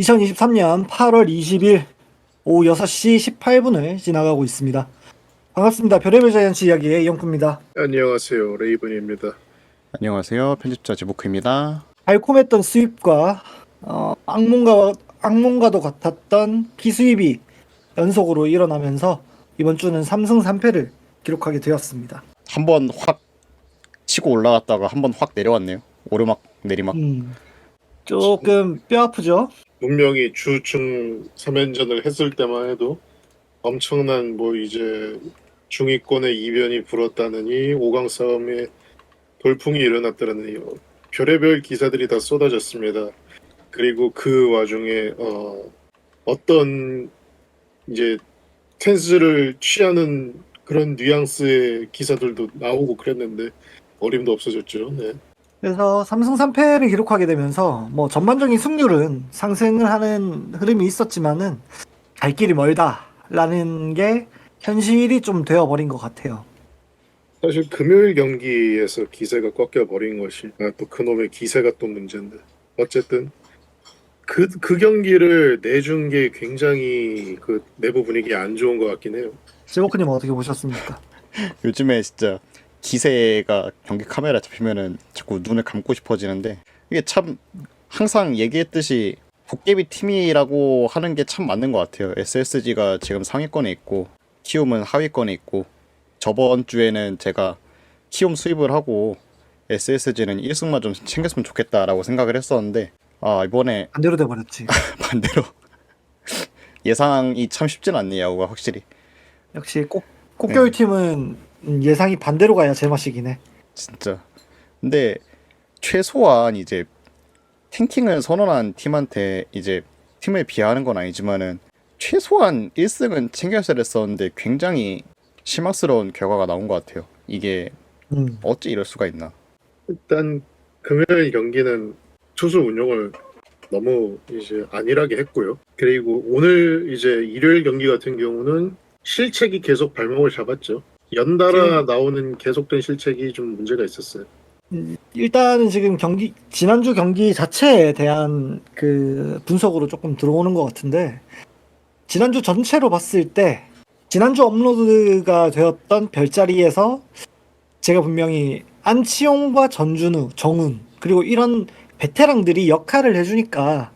2023년 8월 20일 오후 6시 18분을 지나가고 있습니다. 반갑습니다. 별의별 자이언츠 이야기의 이영구입니다. 안녕하세요, 레이븐입니다. 안녕하세요. 편집자 지보크입니다. 달콤했던 수입과 악몽과도 같았던 피수입이 연속으로 일어나면서 이번 주는 3승 3패를 기록하게 되었습니다. 한번 확 치고 올라갔다가 한번 확 내려왔네요. 오르막 내리막. 조금 뼈 아프죠? 분명히 주중 3연전을 했을 때만 해도 엄청난 이제 중위권의 이변이 불었다느니 5강 싸움에 돌풍이 일어났다느니 별의별 기사들이 다 쏟아졌습니다. 그리고 그 와중에 어떤 이제 텐스를 취하는 그런 뉘앙스의 기사들도 나오고 그랬는데 어림도 없어졌죠. 네. 그래서 3승 3패를 기록하게 되면서 전반적인 승률은 상승을 하는 흐름이 있었지만은 갈 길이 멀다라는 게 현실이 좀 되어버린 것 같아요. 사실 금요일 경기에서 기세가 꺾여 버린 것이 또 그놈의 기세가 또 문제인데 어쨌든 그 경기를 내준 게 굉장히 그 내부 분위기 안 좋은 것 같긴 해요. 지보크님 어떻게 보셨습니까? 요즘에 진짜 기세가 경기 카메라 잡히면은 자꾸 눈을 감고 싶어지는데 이게 참 항상 얘기했듯이 도깨비 팀이라고 하는 게 참 맞는 것 같아요. SSG가 지금 상위권에 있고 키움은 하위권에 있고 저번 주에는 제가 키움 수입을 하고 SSG는 1승만 좀 챙겼으면 좋겠다라고 생각을 했었는데 이번에 반대로 돼버렸지. 반대로 예상이 참 쉽진 않네요. 야구가 확실히. 역시 꽃겨울 팀은 예상이 반대로 가야 제맛이긴 해. 진짜. 근데 최소한 이제 탱킹을 선언한 팀한테 이제 팀을 비하하는 건 아니지만은 최소한 1승은 챙겼어야 했었는데 굉장히 실망스러운 결과가 나온 것 같아요. 이게 어찌 이럴 수가 있나. 일단 금요일 경기는 투수 운용을 너무 이제 안일하게 했고요. 그리고 오늘 이제 일요일 경기 같은 경우는 실책이 계속 발목을 잡았죠. 연달아 나오는 계속된 실책이 좀 문제가 있었어요. 일단은 지금 지난주 경기 자체에 대한 그 분석으로 조금 들어오는 것 같은데, 지난주 전체로 봤을 때 지난주 업로드가 되었던 별자리에서 제가 분명히 안치홍과 전준우, 정훈 그리고 이런 베테랑들이 역할을 해주니까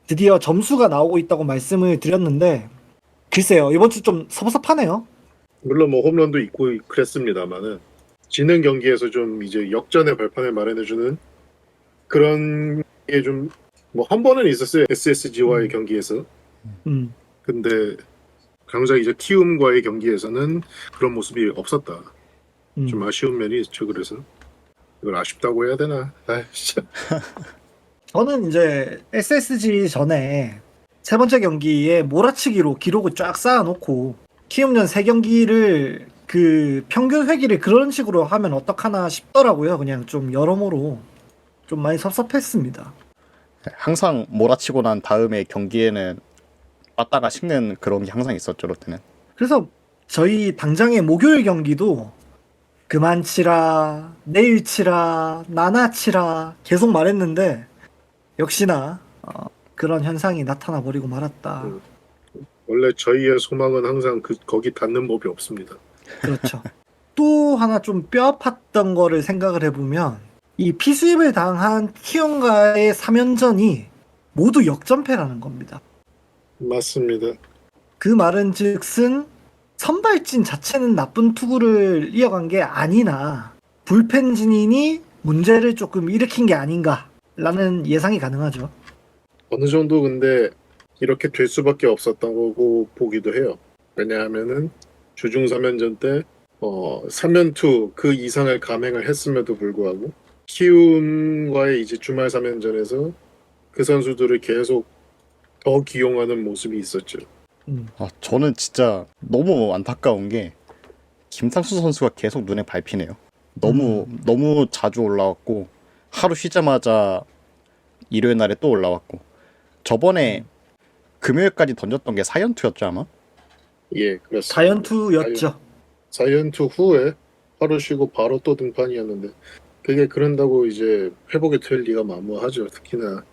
드디어 점수가 나오고 있다고 말씀을 드렸는데, 글쎄요, 이번 주 좀 섭섭하네요. 물론 홈런도 있고 그랬습니다만은 지는 경기에서 좀 이제 역전의 발판을 마련해주는 그런 게 좀 한 번은 있었어요. SSG와의 경기에서. 근데 강자 이제 키움과의 경기에서는 그런 모습이 없었다. 좀 아쉬운 면이 있죠. 그래서 이걸 아쉽다고 해야 되나? 진짜. 저는 이제 SSG 전에 세 번째 경기에 몰아치기로 기록을 쫙 쌓아놓고 키움전 3경기를 그 평균 회기를 그런 식으로 하면 어떡하나 싶더라고요. 그냥 좀 여러모로 좀 많이 섭섭했습니다. 항상 몰아치고 난 다음에 경기에는 빠따가 식는 그런 게 항상 있었죠, 롯데는. 그래서 저희 당장의 목요일 경기도 그만 치라, 내일 치라, 나나 치라 계속 말했는데 역시나 그런 현상이 나타나 버리고 말았다. 원래 저희의 소망은 항상 거기 닿는 법이 없습니다. 그렇죠. 또 하나 좀 뼈 아팠던 거를 생각을 해보면 이 피수입을 당한 키움과의 3연전이 모두 역전패라는 겁니다. 맞습니다. 그 말은 즉슨 선발진 자체는 나쁜 투구를 이어간 게 아니나 불펜 진인이 문제를 조금 일으킨 게 아닌가라는 예상이 가능하죠. 어느 정도 근데 이렇게 될 수밖에 없었다고 보기도 해요. 왜냐하면은 주중 3연전 때 3연투 그 이상을 감행을 했음에도 불구하고 키움과의 이제 주말 3연전에서 그 선수들을 계속 더 기용하는 모습이 있었죠. 저는 진짜 너무 안타까운 게 김상수 선수가 계속 눈에 밟히네요. 너무 자주 올라왔고 하루 쉬자마자 일요일 날에 또 올라왔고 저번에 금요일까지 던졌던 게 4연투였죠 아마? 예, 그렇습니다. 4연투였죠. 4연투 후에 하루 쉬고 바로 또 등판이었는데 그게 그런다고 이제 회복이 될 리가 만무하죠. 특히나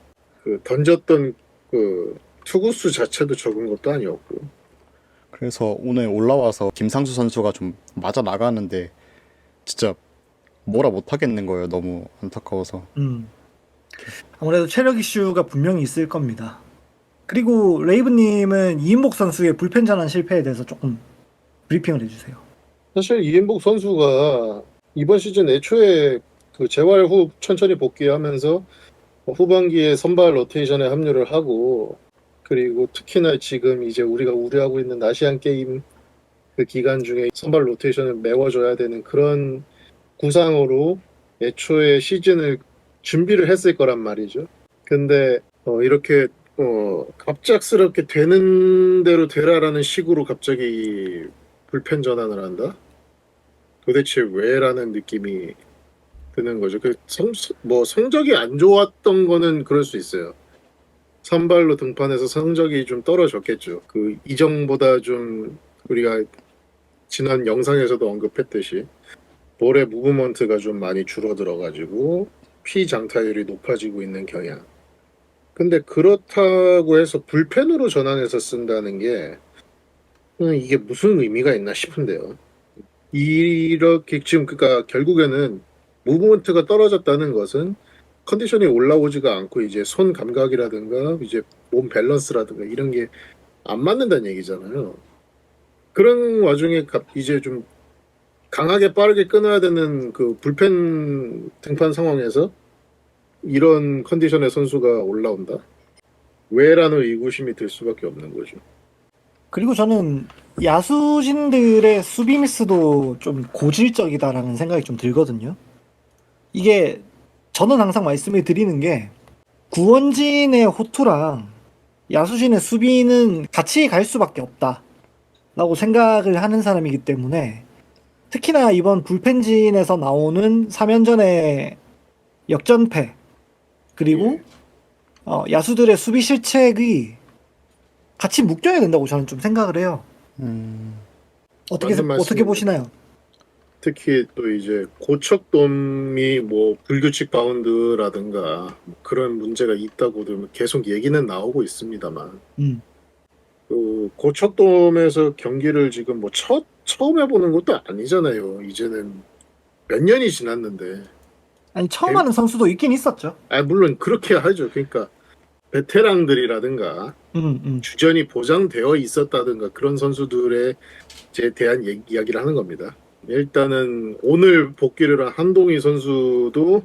그 던졌던 그 투구수 자체도 적은 것도 아니었고. 그래서 오늘 올라와서 김상수 선수가 좀 맞아 나가는데 진짜 뭐라 못 하겠는 거예요. 너무 안타까워서. 아무래도 체력 이슈가 분명히 있을 겁니다. 그리고 레이브님은 이인복 선수의 불펜 전환 실패에 대해서 조금 브리핑을 해주세요. 사실 이인복 선수가 이번 시즌 애초에 그 재활 후 천천히 복귀하면서 후반기에 선발 로테이션에 합류를 하고, 그리고 특히나 지금 이제 우리가 우려하고 있는 아시안 게임 그 기간 중에 선발 로테이션을 메워줘야 되는 그런 구상으로 애초에 시즌을 준비를 했을 거란 말이죠. 근데 이렇게 갑작스럽게 되는 대로 되라라는 식으로 갑자기 불펜 전환을 한다? 도대체 왜라는 느낌이 드는 거죠. 뭐 성적이 안 좋았던 거는 그럴 수 있어요. 선발로 등판해서 성적이 좀 떨어졌겠죠. 그 이정보다 좀 우리가 지난 영상에서도 언급했듯이 볼의 무브먼트가 좀 많이 줄어들어가지고 피장타율이 높아지고 있는 경향. 근데 그렇다고 해서 불펜으로 전환해서 쓴다는 게 이게 무슨 의미가 있나 싶은데요. 이렇게 지금 그러니까 결국에는 무브먼트가 떨어졌다는 것은 컨디션이 올라오지가 않고 이제 손 감각이라든가 이제 몸 밸런스라든가 이런 게 안 맞는다는 얘기잖아요. 그런 와중에 이제 좀 강하게 빠르게 끊어야 되는 그 불펜 등판 상황에서 이런 컨디션의 선수가 올라온다? 왜라는 의구심이 들 수밖에 없는 거죠. 그리고 저는 야수진들의 수비 미스도 좀 고질적이다라는 생각이 좀 들거든요. 이게 저는 항상 말씀을 드리는 게 구원진의 호투랑 야수진의 수비는 같이 갈 수밖에 없다라고 생각을 하는 사람이기 때문에 특히나 이번 불펜진에서 나오는 3연전의 역전패 그리고 야수들의 수비 실책이 같이 묶여야 된다고 저는 좀 생각을 해요. 어떻게 맞는 말씀입니다. 보시나요? 특히 또 이제 고척돔이 뭐 불규칙 바운드라든가 뭐 그런 문제가 있다고도 계속 얘기는 나오고 있습니다만 그 고척돔에서 경기를 지금 뭐 처음 해보는 것도 아니잖아요. 이제는 몇 년이 지났는데. 아니 처음 하는 선수도 있긴 있었죠. 물론 그렇게 하죠. 그러니까 베테랑들이라든가 주전이 보장되어 있었다든가 그런 선수들에 대한 이야기를 하는 겁니다. 일단은 오늘 복귀를 한 한동희 선수도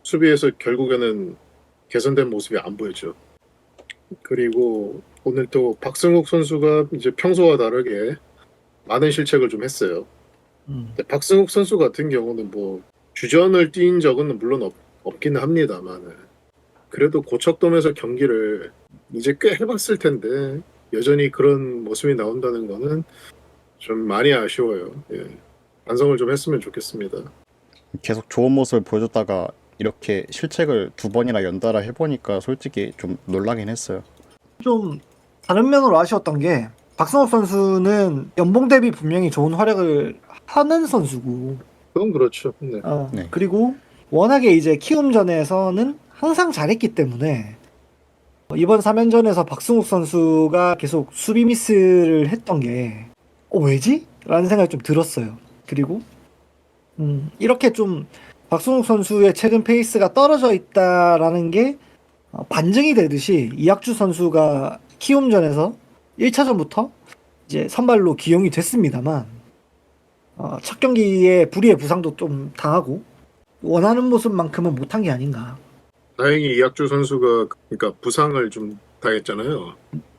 수비에서 결국에는 개선된 모습이 안 보였죠. 그리고 오늘 또 박승욱 선수가 이제 평소와 다르게 많은 실책을 좀 했어요. 근데 박승욱 선수 같은 경우는 뭐 주전을 뛴 적은 물론 없기는 합니다만 그래도 고척돔에서 경기를 이제 꽤 해봤을 텐데 여전히 그런 모습이 나온다는 거는 좀 많이 아쉬워요. 예. 반성을 좀 했으면 좋겠습니다. 계속 좋은 모습을 보여줬다가 이렇게 실책을 2번이나 연달아 해보니까 솔직히 좀 놀라긴 했어요. 좀 다른 면으로 아쉬웠던 게 박성호 선수는 연봉 대비 분명히 좋은 활약을 하는 선수고 그건 그렇죠. 네. 네. 그리고 워낙에 이제 키움전에서는 항상 잘했기 때문에 이번 3연전에서 박승욱 선수가 계속 수비 미스를 했던 게 왜지? 라는 생각이 좀 들었어요. 그리고 이렇게 좀 박승욱 선수의 최근 페이스가 떨어져 있다라는 게 반증이 되듯이 이학주 선수가 키움전에서 1차전부터 이제 선발로 기용이 됐습니다만 첫 경기에 불의의 부상도 좀 당하고 원하는 모습만큼은 못한 게 아닌가. 다행히 이학주 선수가 그러니까 부상을 좀 당했잖아요.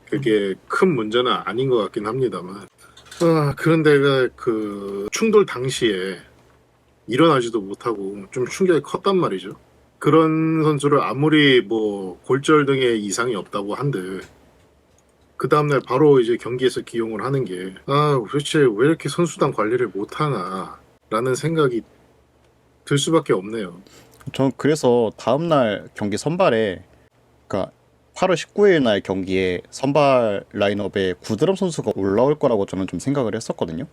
그게 큰 문제는 아닌 것 같긴 합니다만. 그런데 그 충돌 당시에 일어나지도 못하고 좀 충격이 컸단 말이죠. 그런 선수를 아무리 뭐 골절 등의 이상이 없다고 한들 그 다음날 바로 이제 경기에서 기용을 하는 게 도대체 왜 이렇게 선수단 관리를 못하나 라는 생각이 들 수밖에 없네요. 전 그래서 다음날 경기 선발에 그러니까 8월 19일 날 경기에 선발 라인업에 구드럼 선수가 올라올 거라고 저는 좀 생각을 했었거든요.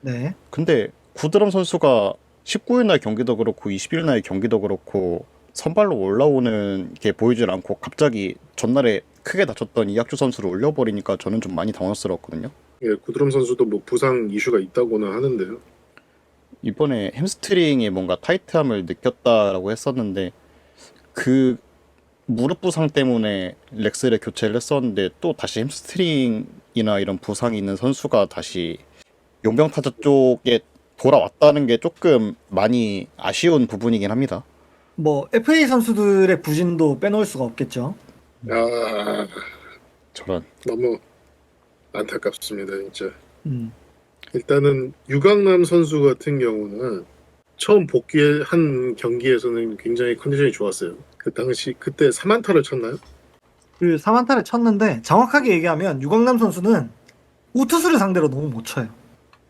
네. 근데 구드럼 선수가 19일 날 경기도 그렇고 20일 날 경기도 그렇고 선발로 올라오는 게 보이질 않고 갑자기 전날에 크게 다쳤던 이학주 선수를 올려버리니까 저는 좀 많이 당황스러웠거든요. 예, 구드럼 선수도 뭐 부상 이슈가 있다고는 하는데요. 이번에 햄스트링에 뭔가 타이트함을 느꼈다라고 했었는데 그 무릎 부상 때문에 렉스를 교체를 했었는데 또 다시 햄스트링이나 이런 부상이 있는 선수가 다시 용병 타자 쪽에 돌아왔다는 게 조금 많이 아쉬운 부분이긴 합니다. 뭐 FA 선수들의 부진도 빼놓을 수가 없겠죠. 아, 저런. 너무 안타깝습니다, 진짜. 음. 일단은 유강남 선수 같은 경우는 처음 복귀한 경기에서는 굉장히 컨디션이 좋았어요. 그 당시 그때 3안타를 쳤나요? 그 3안타를 쳤는데 정확하게 얘기하면 유광남 선수는 우투수를 상대로 너무 못 쳐요.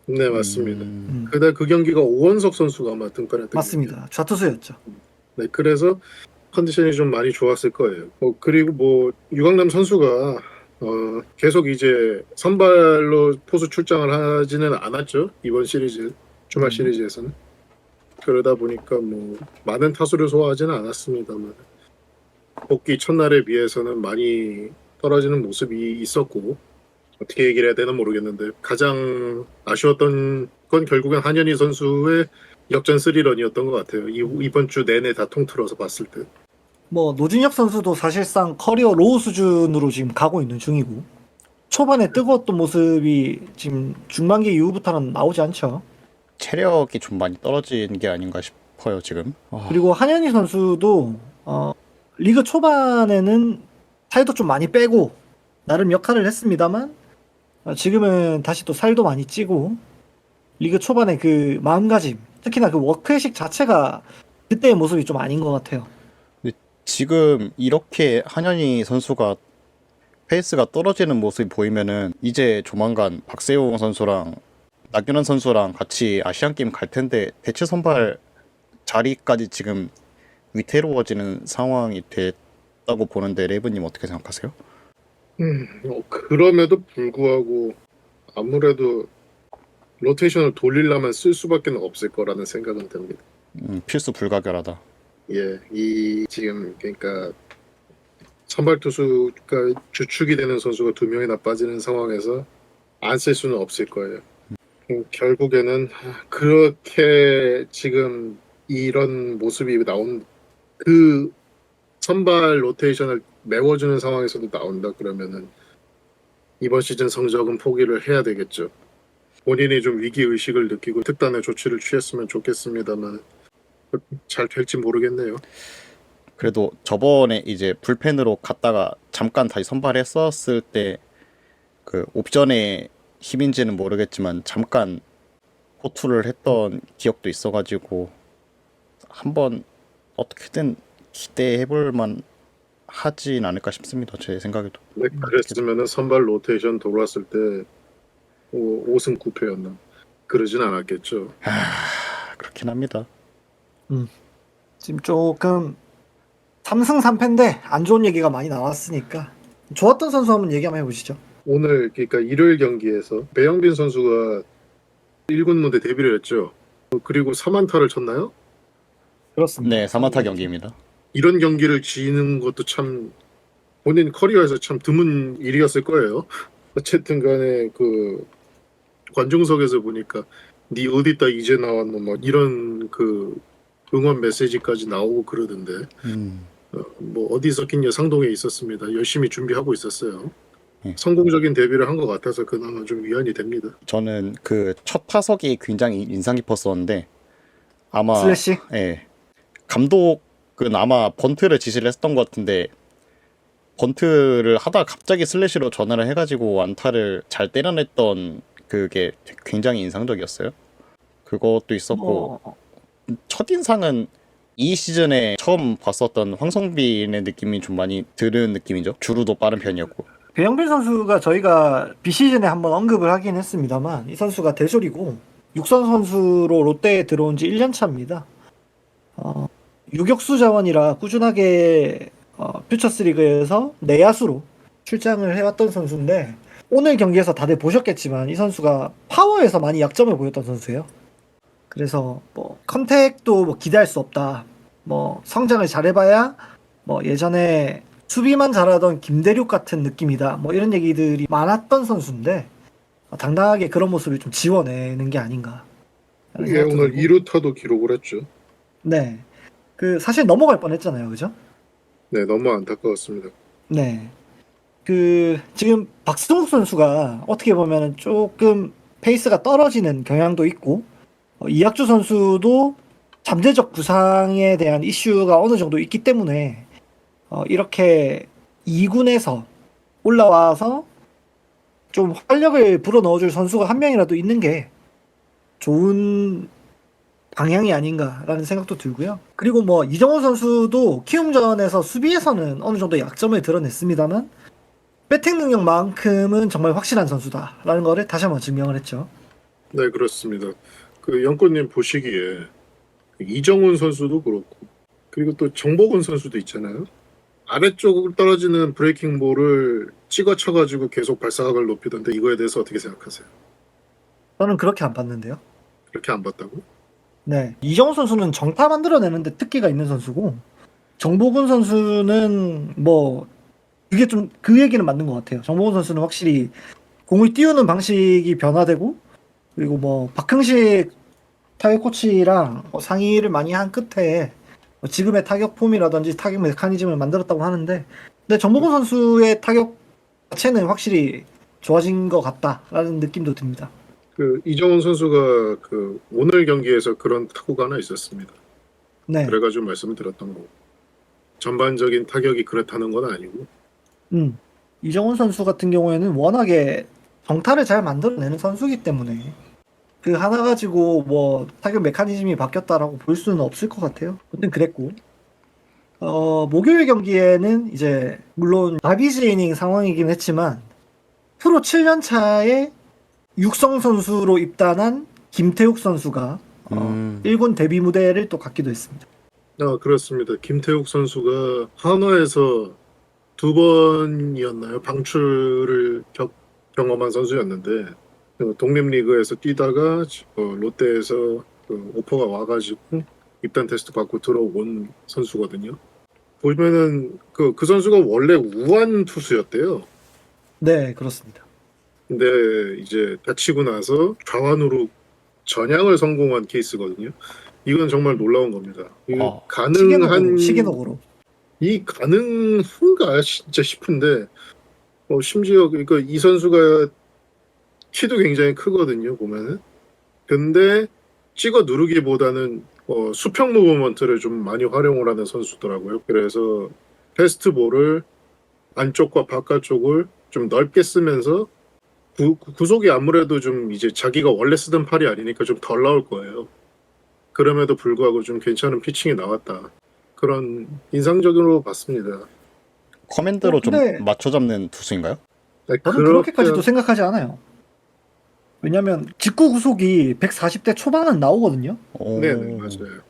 네, 맞습니다. 음. 그다 그 경기가 오원석 선수가 아마 등판했던 맞습니다. 좌투수였죠. 경기예요. 네, 그래서 컨디션이 좀 많이 좋았을 거예요. 그리고 뭐 유강남 선수가 계속 이제 선발로 포수 출장을 하지는 않았죠. 이번 시리즈 주말 시리즈에서는. 그러다 보니까 뭐 많은 타수를 소화하지는 않았습니다만 복귀 첫날에 비해서는 많이 떨어지는 모습이 있었고 어떻게 얘기를 해야 되나 모르겠는데 가장 아쉬웠던 건 결국엔 한현희 선수의 역전 3런이었던 것 같아요. 이번 주 내내 다 통틀어서 봤을 때. 뭐 노진혁 선수도 사실상 커리어 로우 수준으로 지금 가고 있는 중이고 초반에 뜨거웠던 모습이 지금 중반기 이후부터는 나오지 않죠. 체력이 좀 많이 떨어진 게 아닌가 싶어요 지금. 그리고 한현희 선수도 리그 초반에는 살도 좀 많이 빼고 나름 역할을 했습니다만 지금은 다시 또 살도 많이 찌고 리그 초반에 그 마음가짐 특히나 그 워크의식 자체가 그때의 모습이 좀 아닌 것 같아요. 지금 이렇게 한현희 선수가 페이스가 떨어지는 모습이 보이면은 이제 조만간 박세용 선수랑 나균환 선수랑 같이 아시안 게임 갈 텐데 대체 선발 자리까지 지금 위태로워지는 상황이 됐다고 보는데 레이브님 어떻게 생각하세요? 그럼에도 불구하고 아무래도 로테이션을 돌리려면 쓸 수밖에 없을 거라는 생각은 듭니다. 필수 불가결하다. 예, 이 지금 그러니까 선발 투수가 주축이 되는 선수가 2명이나 빠지는 상황에서 안 쓸 수는 없을 거예요. 결국에는 그렇게 지금 이런 모습이 나온 그 선발 로테이션을 메워주는 상황에서도 나온다 그러면은 이번 시즌 성적은 포기를 해야 되겠죠. 본인이 좀 위기 의식을 느끼고 특단의 조치를 취했으면 좋겠습니다만 잘 될지 모르겠네요. 그래도 저번에 이제 불펜으로 갔다가 잠깐 다시 선발했었을 때 그 옵션의 힘인지는 모르겠지만 잠깐 호투를 했던 기억도 있어가지고 한번 어떻게든 기대해볼만 하진 않을까 싶습니다. 제 생각에도. 네, 그랬으면은 선발 로테이션 돌아왔을 때 5승 9패였나 그러진 않았겠죠. 그렇긴 합니다. 지금 조금 3승 3패인데 안 좋은 얘기가 많이 나왔으니까 좋았던 선수 한번 얘기 한번 해보시죠. 오늘 그러니까 일요일 경기에서 배영빈 선수가 1군 무대 데뷔를 했죠. 그리고 3안타를 쳤나요? 그렇습니다. 네, 3안타 경기입니다. 이런 경기를 지는 것도 참 본인 커리어에서 참 드문 일이었을 거예요. 어쨌든 간에 그 관중석에서 보니까 니 어디다 이제 나왔노 막 이런 그 응원 메시지까지 나오고 그러던데 뭐 어디 있었긴요. 상동에 있었습니다. 열심히 준비하고 있었어요. 성공적인 데뷔를 한 것 같아서 그나마 좀 위안이 됩니다. 저는 그 첫 타석이 굉장히 인상 깊었었는데 아마 슬래시? 예, 감독은 아마 번트를 지시를 했던 것 같은데 번트를 하다가 갑자기 슬래시로 전환을 해가지고 안타를 잘 때려냈던 그게 굉장히 인상적이었어요. 그것도 있었고 첫인상은 이 시즌에 처음 봤었던 황성빈의 느낌이 좀 많이 드는 느낌이죠. 주루도 빠른 편이었고. 배영빈 선수가 저희가 비시즌에 한번 언급을 하긴 했습니다만 이 선수가 대졸이고 육선 선수로 롯데에 들어온 지 1년 차입니다. 유격수 자원이라 꾸준하게 퓨처스리그에서 내야수로 출장을 해왔던 선수인데 오늘 경기에서 다들 보셨겠지만 이 선수가 파워에서 많이 약점을 보였던 선수예요. 그래서 뭐 컨택도 뭐 기대할 수 없다. 뭐 성장을 잘해봐야 뭐 예전에 수비만 잘하던 김대륙 같은 느낌이다. 뭐 이런 얘기들이 많았던 선수인데 당당하게 그런 모습을 좀 지워내는 게 아닌가. 라는 예, 생각도 오늘 들고. 2루타도 기록을 했죠. 네. 그 사실 넘어갈 뻔했잖아요, 그죠? 네, 너무 안타까웠습니다. 네. 그 지금 박승욱 선수가 어떻게 보면은 조금 페이스가 떨어지는 경향도 있고 이학주 선수도 잠재적 부상에 대한 이슈가 어느 정도 있기 때문에 이렇게 2군에서 올라와서 좀 활력을 불어넣어줄 선수가 한 명이라도 있는 게 좋은 방향이 아닌가라는 생각도 들고요. 그리고 뭐 이정호 선수도 키움전에서 수비에서는 어느 정도 약점을 드러냈습니다만 배팅 능력만큼은 정말 확실한 선수다라는 거를 다시 한번 증명을 했죠. 네, 그렇습니다. 그 영권님 보시기에 이정훈 선수도 그렇고 그리고 또 정복은 선수도 있잖아요. 아래쪽으로 떨어지는 브레이킹 볼을 찍어 쳐가지고 계속 발사각을 높이던데 이거에 대해서 어떻게 생각하세요? 저는 그렇게 안 봤는데요. 그렇게 안 봤다고? 네. 이정우 선수는 정타 만들어내는데 특기가 있는 선수고, 정보근 선수는 뭐, 그게 좀, 그 얘기는 맞는 것 같아요. 정보근 선수는 확실히 공을 띄우는 방식이 변화되고, 그리고 뭐, 박흥식 타격 코치랑 상의를 많이 한 끝에 뭐 지금의 타격 폼이라든지 타격 메커니즘을 만들었다고 하는데, 근데 정보근 선수의 타격 자체는 확실히 좋아진 것 같다라는 느낌도 듭니다. 그 이정훈 선수가 그 오늘 경기에서 그런 타구가 하나 있었습니다. 네. 그래가지고 말씀을 드렸던 거고 전반적인 타격이 그렇다는 건 아니고 이정훈 선수 같은 경우에는 워낙에 정타를 잘 만들어내는 선수이기 때문에 그 하나 가지고 뭐 타격 메커니즘이 바뀌었다라고 볼 수는 없을 것 같아요. 아무튼 그랬고 목요일 경기에는 이제 물론 다비지 이닝 상황이긴 했지만 프로 7년 차에 육성 선수로 입단한 김태욱 선수가 1군 데뷔 무대를 또 갖기도 했습니다. 아 그렇습니다. 김태욱 선수가 한화에서 2번이었나요? 방출을 경험한 선수였는데 독립리그에서 뛰다가 롯데에서 그 오퍼가 와가지고 입단 테스트 받고 들어온 선수거든요. 보면은 그 선수가 원래 우완 투수였대요. 네, 그렇습니다. 근데 이제 다치고 나서 좌완으로 전향을 성공한 케이스거든요. 이건 정말 놀라운 겁니다. 이거 시계노고로. 이 가능한가 진짜 싶은데 심지어 그러니까 이 선수가 키도 굉장히 크거든요 보면은. 근데 찍어 누르기보다는 수평 무브먼트를 좀 많이 활용을 하는 선수더라고요. 그래서 패스트볼을 안쪽과 바깥쪽을 좀 넓게 쓰면서 구속이 아무래도 좀 이제 자기가 원래 쓰던 팔이 아니니까 좀 덜 나올 거예요. 그럼에도 불구하고 좀 괜찮은 피칭이 나왔다. 그런 인상적으로 봤습니다. 커맨드로 좀 근데 맞춰 잡는 투수인가요? 네, 저는 그렇게까지도 생각하지 않아요. 왜냐면 직구 구속이 140대 초반은 나오거든요. 네네 맞아요.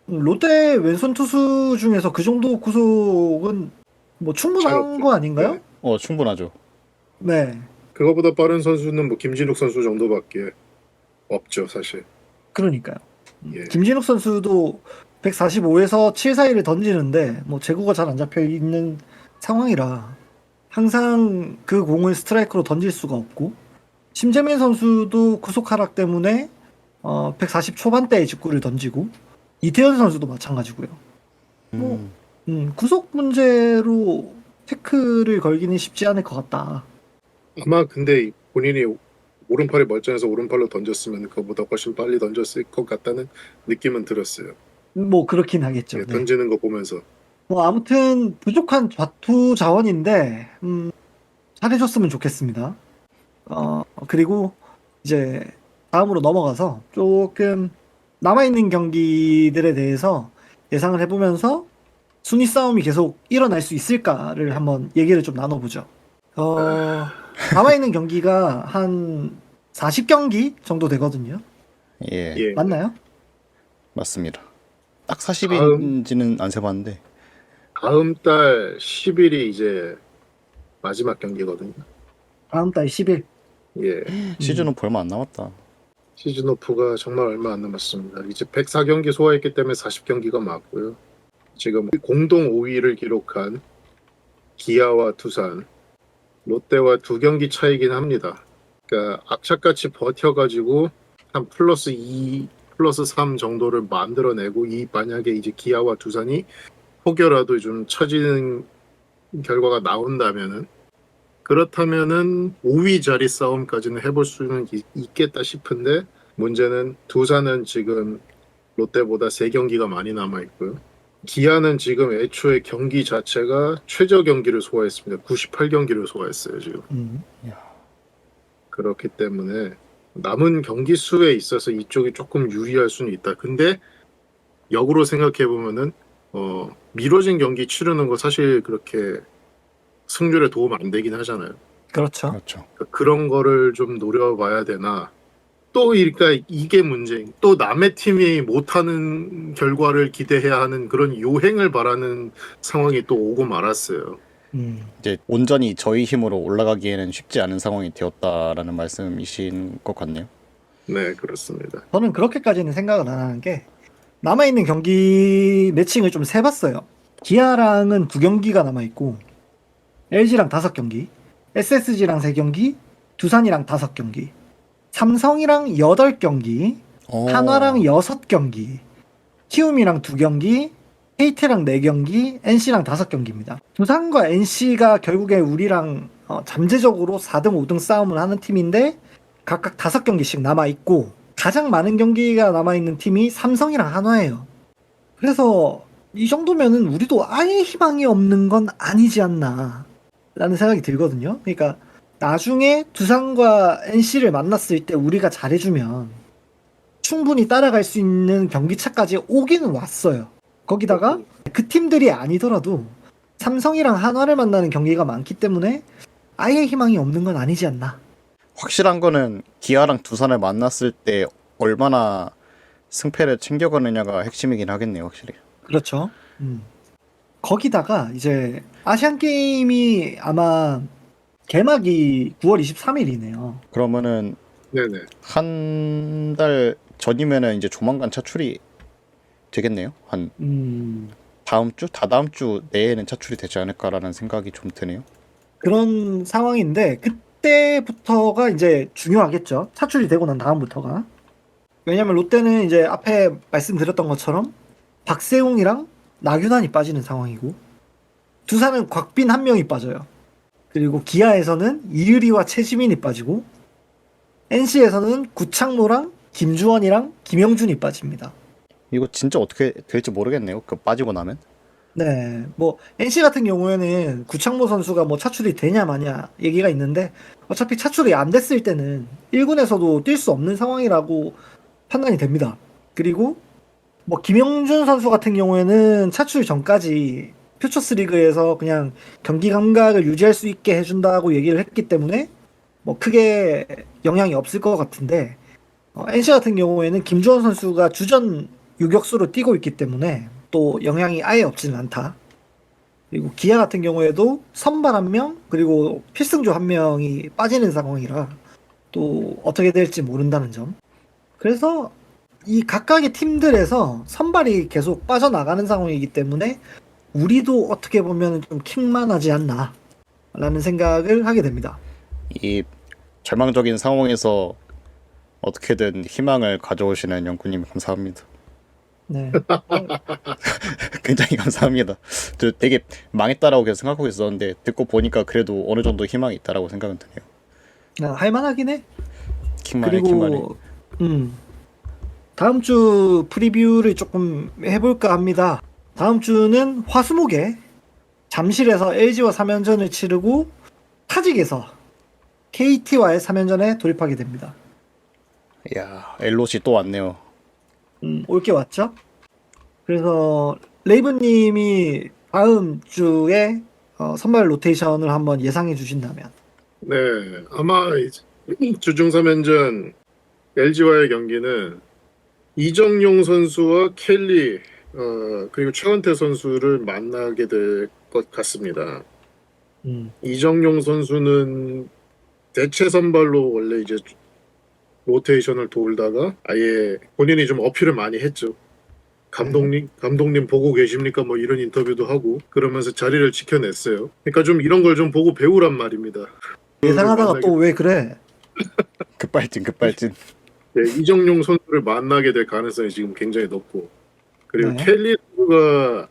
롯데 왼손 투수 중에서 그 정도 구속은 뭐 잘 충분한 없죠. 거 아닌가요? 네. 충분하죠. 네. 그거보다 빠른 선수는 뭐 김진욱 선수 정도밖에 없죠 사실. 그러니까요. 예. 김진욱 선수도 145에서 7 사이를 던지는데 뭐 제구가 잘 안 잡혀 있는 상황이라 항상 그 공을 스트라이크로 던질 수가 없고 심재민 선수도 구속 하락 때문에 140 초반대의 직구를 던지고 이태현 선수도 마찬가지고요. 뭐 구속 문제로 태클을 걸기는 쉽지 않을 것 같다. 아마 근데 본인이 오른팔이 멀쩡해서 오른팔로 던졌으면 그거보다 훨씬 빨리 던졌을 것 같다는 느낌은 들었어요. 뭐 그렇긴 하겠죠. 예, 네. 던지는 거 보면서. 뭐 아무튼 부족한 좌투 자원인데 잘해줬으면 좋겠습니다. 그리고 이제 다음으로 넘어가서 조금 남아있는 경기들에 대해서 예상을 해보면서 순위 싸움이 계속 일어날 수 있을까를 한번 얘기를 좀 나눠보죠. 남아있는 경기가 한 40경기 정도 되거든요. 예, 예. 맞나요? 맞습니다. 딱 40인지는 안 세봤는데 다음 달 10일이 이제 마지막 경기거든요. 다음 달 10일. 예. 시즌 오프 얼마 안 남았다. 시즌 오프가 정말 얼마 안 남았습니다. 이제 104경기 소화했기 때문에 40경기가 맞고요. 지금 공동 5위를 기록한 기아와 두산, 롯데와 2경기 차이긴 합니다. 그러니까 악착같이 버텨가지고 한 플러스 2, 플러스 3 정도를 만들어내고 이 만약에 이제 기아와 두산이 혹여라도 좀 처지는 결과가 나온다면은 그렇다면은 5위 자리 싸움까지는 해볼 수는 있겠다 싶은데 문제는 두산은 지금 롯데보다 3경기가 많이 남아 있고요. 기아는 지금 애초에 경기 자체가 최저 경기를 소화했습니다. 98경기를 소화했어요, 지금. 그렇기 때문에 남은 경기 수에 있어서 이쪽이 조금 유리할 수는 있다. 근데 역으로 생각해 보면은 미뤄진 경기 치르는 거 사실 그렇게 승률에 도움 안 되긴 하잖아요. 그렇죠. 그렇죠. 그런 거를 좀 노려봐야 되나. 또 그러니까 이게 문제. 또 남의 팀이 못하는 결과를 기대해야 하는 그런 요행을 바라는 상황이 또 오고 말았어요. 이제 온전히 저희 힘으로 올라가기에는 쉽지 않은 상황이 되었다라는 말씀이신 것 같네요. 네, 그렇습니다. 저는 그렇게까지는 생각을 안 하는 게 남아있는 경기 매칭을 좀 세봤어요. 기아랑은 2경기가 남아있고 LG랑 5경기, SSG랑 3경기, 두산이랑 5경기, 삼성이랑 8경기, 한화랑 6경기, 키움이랑 2경기, KT랑 4경기, NC랑 5경기입니다. 두산과 NC가 결국에 우리랑 잠재적으로 4등, 5등 싸움을 하는 팀인데 각각 5경기씩 남아있고 가장 많은 경기가 남아있는 팀이 삼성이랑 한화예요. 그래서 이 정도면은 우리도 아예 희망이 없는 건 아니지 않나 라는 생각이 들거든요. 그러니까 나중에 두산과 NC를 만났을 때 우리가 잘해주면 충분히 따라갈 수 있는 경기차까지 오기는 왔어요. 거기다가 그 팀들이 아니더라도 삼성이랑 한화를 만나는 경기가 많기 때문에 아예 희망이 없는 건 아니지 않나. 확실한 거는 기아랑 두산을 만났을 때 얼마나 승패를 챙겨가느냐가 핵심이긴 하겠네요, 확실히. 그렇죠. 거기다가 이제 아시안 게임이 아마 개막이 9월 23일이네요. 그러면은 네네. 한 달 전이면은 이제 조만간 차출이 되겠네요. 한 다음 주, 다다음 주 내에는 차출이 되지 않을까라는 생각이 좀 드네요. 그런 상황인데 그때부터가 이제 중요하겠죠. 차출이 되고 난 다음부터가. 왜냐면 롯데는 이제 앞에 말씀드렸던 것처럼 박세웅이랑 나균환이 빠지는 상황이고 두산은 곽빈 한 명이 빠져요. 그리고 기아에서는 이유리와 최지민이 빠지고 NC에서는 구창모랑 김주원이랑 김영준이 빠집니다. 이거 진짜 어떻게 될지 모르겠네요. 그 빠지고 나면. 네, 뭐 NC 같은 경우에는 구창모 선수가 뭐 차출이 되냐 마냐 얘기가 있는데 어차피 차출이 안 됐을 때는 1군에서도 뛸 수 없는 상황이라고 판단이 됩니다. 그리고 뭐 김영준 선수 같은 경우에는 차출 전까지 퓨처스 리그에서 그냥 경기 감각을 유지할 수 있게 해준다고 얘기를 했기 때문에 뭐 크게 영향이 없을 것 같은데 NC 같은 경우에는 김주원 선수가 주전 유격수로 뛰고 있기 때문에 또 영향이 아예 없지는 않다. 그리고 기아 같은 경우에도 선발 한 명, 그리고 필승조 한 명이 빠지는 상황이라 또 어떻게 될지 모른다는 점. 그래서 이 각각의 팀들에서 선발이 계속 빠져나가는 상황이기 때문에 우리도 어떻게 보면 좀 킹만하지 않나 라는 생각을 하게 됩니다. 이 절망적인 상황에서 어떻게든 희망을 가져오시는 영구님 감사합니다. 네. 굉장히 감사합니다. 저 되게 망했다라고 계속 생각하고 있었는데 듣고 보니까 그래도 어느 정도 희망이 있다라고 생각은 드네요. 할만하긴 해. 킹만해, 킹만해. 그리고 다음 주 프리뷰를 조금 해볼까 합니다. 다음 주는 화수목에 잠실에서 LG와 3연전을 치르고 타직에서 KT와의 3연전에 돌입하게 됩니다. 이야, 엘롯이 또 왔네요. 올게 왔죠? 그래서 레이븐님이 다음 주에 선발 로테이션을 한번 예상해 주신다면. 네, 아마 주중 3연전 LG와의 경기는 이정용 선수와 켈리 그리고 최원태 선수를 만나게 될 것 같습니다. 이정용 선수는 대체 선발로 원래 이제 로테이션을 돌다가 아예 본인이 좀 어필을 많이 했죠. 감독님 보고 계십니까? 뭐 이런 인터뷰도 하고 그러면서 자리를 지켜냈어요. 그러니까 좀 이런 걸 좀 보고 배우란 말입니다. 예상하다가 또 왜 그래? 급발진. 네, 이정용 선수를 만나게 될 가능성이 지금 굉장히 높고 그리고 네. 켈리 선수가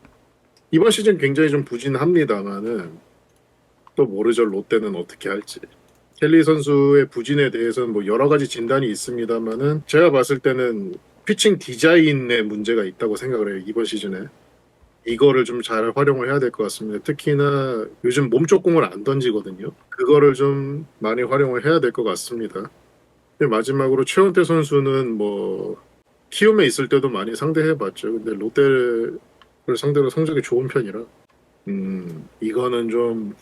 이번 시즌 굉장히 좀 부진합니다만은 또 모르죠 롯데는 어떻게 할지. 켈리 선수의 부진에 대해서는 뭐 여러 가지 진단이 있습니다만은 제가 봤을 때는 피칭 디자인에 문제가 있다고 생각을 해요 이번 시즌에. 이거를 좀 잘 활용을 해야 될 것 같습니다. 특히나 요즘 몸쪽 공을 안 던지거든요. 그거를 좀 많이 활용을 해야 될 것 같습니다. 마지막으로 최원태 선수는 뭐 키움에 있을 때도 많이 상대해봤죠. 근데 롯데를 상대로 성적이 좋은 편이라 이거는 좀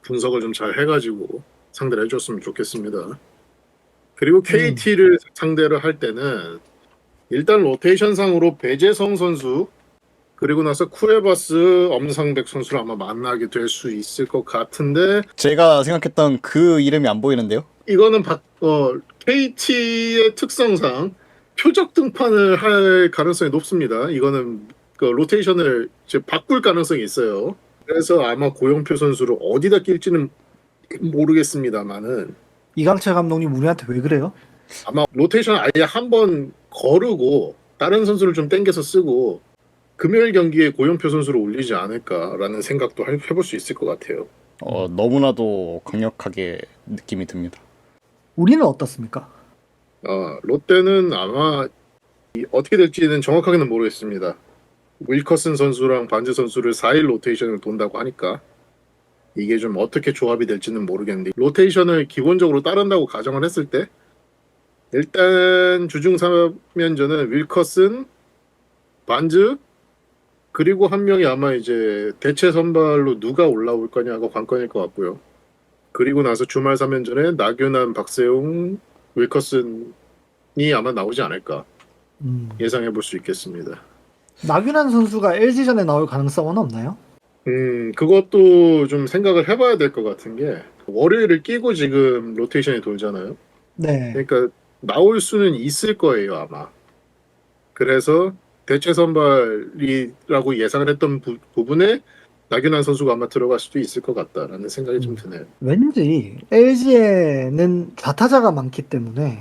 분석을 좀 잘 해가지고 상대를 해줬으면 좋겠습니다. 그리고 KT를 상대를 할 때는 일단 로테이션상으로 배재성 선수 그리고 나서 쿠에바스, 엄상백 선수를 아마 만나게 될 수 있을 것 같은데 제가 생각했던 그 이름이 안 보이는데요. 이거는 KT의 특성상 표적 등판을 할 가능성이 높습니다. 이거는 그 로테이션을 이제 바꿀 가능성이 있어요. 그래서 아마 고영표 선수를 어디다 낄지는 모르겠습니다만은 이강철 감독님 우리한테 왜 그래요? 아마 로테이션 아예 한번 거르고 다른 선수를 좀 땡겨서 쓰고 금요일 경기에 고영표 선수를 올리지 않을까라는 생각도 해볼 수 있을 것 같아요. 너무나도 강력하게 느낌이 듭니다. 우리는 어떻습니까? 롯데는 아마 어떻게 될지는 정확하게는 모르겠습니다. 윌커슨 선수랑 반즈 선수를 4일 로테이션을 돈다고 하니까 이게 좀 어떻게 조합이 될지는 모르겠는데 로테이션을 기본적으로 따른다고 가정을 했을 때 일단 주중 3연전은 윌커슨, 반즈 그리고 한 명이 아마 이제 대체 선발로 누가 올라올 거냐가 관건일 것 같고요. 그리고 나서 주말 3연전에 나균환, 박세웅, 윌커슨이 아마 나오지 않을까 예상해 볼 수 있겠습니다. 나균환 선수가 LG전에 나올 가능성은 없나요? 그것도 좀 생각을 해봐야 될 것 같은 게 월요일을 끼고 지금 로테이션이 돌잖아요. 네. 그러니까 나올 수는 있을 거예요 아마. 그래서 대체 선발이라고 예상을 했던 부분에 나균환 선수가 아마 들어갈 수도 있을 것 같다라는 생각이 좀 드네요. 왠지 LG에는 좌타자가 많기 때문에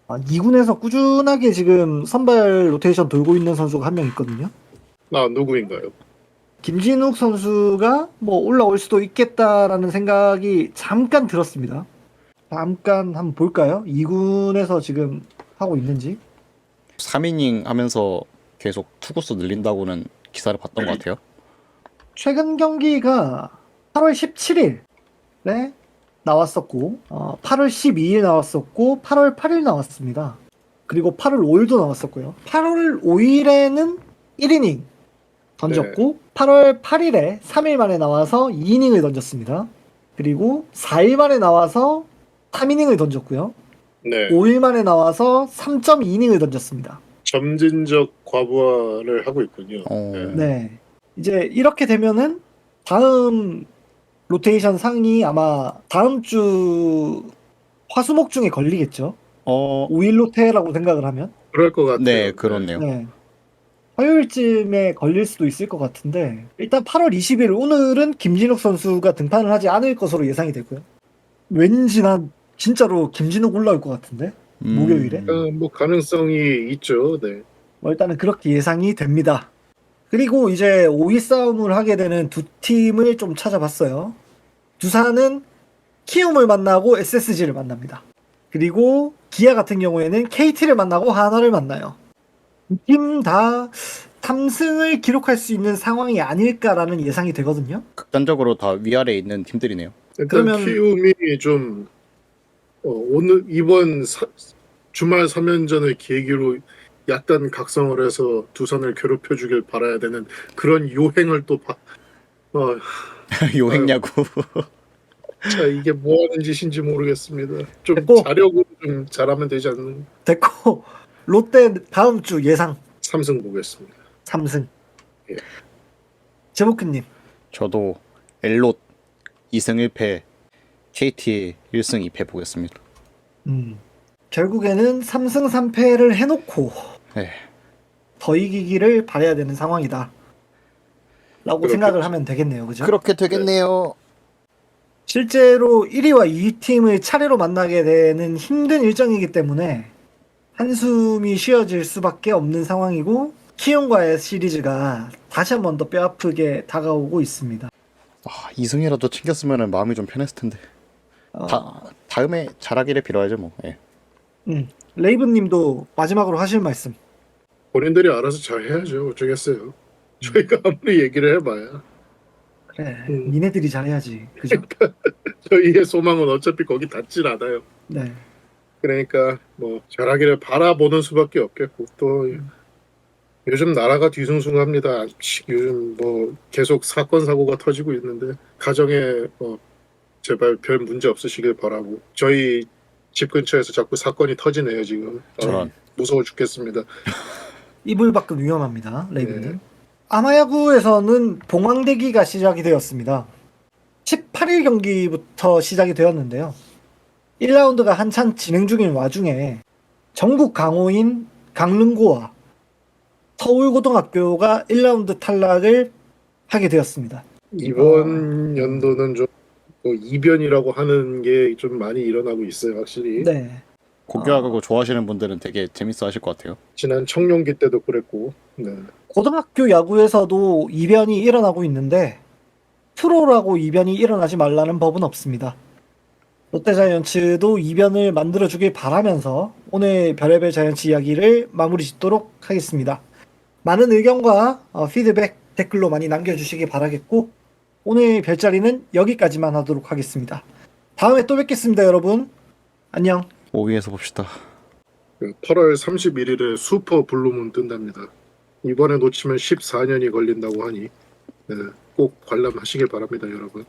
2군에서 꾸준하게 지금 선발 로테이션 돌고 있는 선수가 한 명 있거든요. 누구인가요? 김진욱 선수가 뭐 올라올 수도 있겠다라는 생각이 잠깐 들었습니다. 잠깐 한번 볼까요? 2군에서 지금 하고 있는지. 3이닝 하면서 계속 투구수 늘린다고는 기사를 봤던 것 같아요. 최근 경기가 8월 17일에 나왔었고 8월 12일 나왔었고 8월 8일 나왔습니다. 그리고 8월 5일도 나왔었고요. 8월 5일에는 1이닝 던졌고 8월 8일에 3일 만에 나와서 2이닝을 던졌습니다. 그리고 4일 만에 나와서 3이닝을 던졌고요. 네. 5일 만에 나와서 3.2이닝을 던졌습니다. 점진적 과부하를 하고 있군요. 네. 이제 이렇게 되면은 다음 로테이션 상이 아마 다음 주 화수목 중에 걸리겠죠. 5일 로테라고 생각을 하면. 그럴 것 같아요. 네, 그렇네요. 네. 화요일쯤에 걸릴 수도 있을 것 같은데 일단 8월 20일 오늘은 김진욱 선수가 등판을 하지 않을 것으로 예상이 되고요. 왠지 난 진짜로 김진욱 올라올 것 같은데 목요일에. 뭐 가능성이 있죠. 네. 일단은 그렇게 예상이 됩니다. 그리고 이제 5위 싸움을 하게 되는 두 팀을 좀 찾아봤어요. 두산은 키움을 만나고 SSG를 만납니다. 그리고 기아 같은 경우에는 KT를 만나고 하나를 만나요. 두 팀 다 3승을 기록할 수 있는 상황이 아닐까라는 예상이 되거든요. 극단적으로 다 위아래에 있는 팀들이네요. 일단 그러면- 키움이 좀 오늘 이번 주말 3연전을 계기로 약간 각성을 해서 두산을 괴롭혀주길 바라야 되는 그런 요행을 또 요행야구. 자 이게 뭐 하는 짓인지 모르겠습니다. 좀 됐고. 자력으로 좀 잘하면 되지 않는 됐고 롯데 다음 주 예상 3승 보겠습니다. 3승. 예. 제보크님. 저도 엘롯 2승 1패, KT 1승 2패 보겠습니다. 결국에는 3승 3패를 해놓고 네. 더 이기기를 바라야 되는 상황이다. 라고 그렇겠죠. 생각을 하면 되겠네요. 그죠? 그렇게 되겠네요. 실제로 1위와 2팀을 차례로 만나게 되는 힘든 일정이기 때문에 한숨이 쉬어질 수밖에 없는 상황이고 키움과의 시리즈가 다시 한 번 더 뼈아프게 다가오고 있습니다. 아, 2승이라도 챙겼으면 마음이 좀 편했을 텐데. 다음에 잘하기를 빌어야죠 뭐. 예. 레이븐님도 마지막으로 하실 말씀. 본인들이 알아서 잘 해야죠. 어쩌겠어요. 저희가 아무리 얘기를 해봐야 그래, 니네들이 잘해야지. 그죠? 저희의 소망은 어차피 거기 닿질 않아요. 네. 그러니까 뭐 잘하기를 바라보는 수밖에 없겠고 또 요즘 나라가 뒤숭숭합니다. 요즘 뭐 계속 사건 사고가 터지고 있는데 가정에 제발 별 문제 없으시길 바라고. 저희 집 근처에서 자꾸 사건이 터지네요 지금. 저런. 무서워 죽겠습니다. 이불 밖은 위험합니다. 레이븐님. 네. 아마야구에서는 봉황대기가 시작이 되었습니다. 18일 경기부터 시작이 되었는데요. 1라운드가 한참 진행 중인 와중에 전국 강호인 강릉고와 서울고등학교가 1라운드 탈락을 하게 되었습니다. 이번 연도는 좀 이변이라고 하는 게 좀 많이 일어나고 있어요 확실히. 네. 고교하고 좋아하시는 분들은 되게 재밌어 하실 것 같아요. 지난 청룡기 때도 그랬고. 네. 고등학교 야구에서도 이변이 일어나고 있는데 프로라고 이변이 일어나지 말라는 법은 없습니다. 롯데자이언츠도 이변을 만들어주길 바라면서 오늘 별의별 자이언츠 이야기를 마무리 짓도록 하겠습니다. 많은 의견과 피드백 댓글로 많이 남겨주시기 바라겠고 오늘 별자리는 여기까지만 하도록 하겠습니다. 다음에 또 뵙겠습니다 여러분. 안녕. 5위에서 봅시다. 8월 31일에 슈퍼 블루문 뜬답니다. 이번에 놓치면 14년이 걸린다고 하니 꼭 관람하시길 바랍니다 여러분.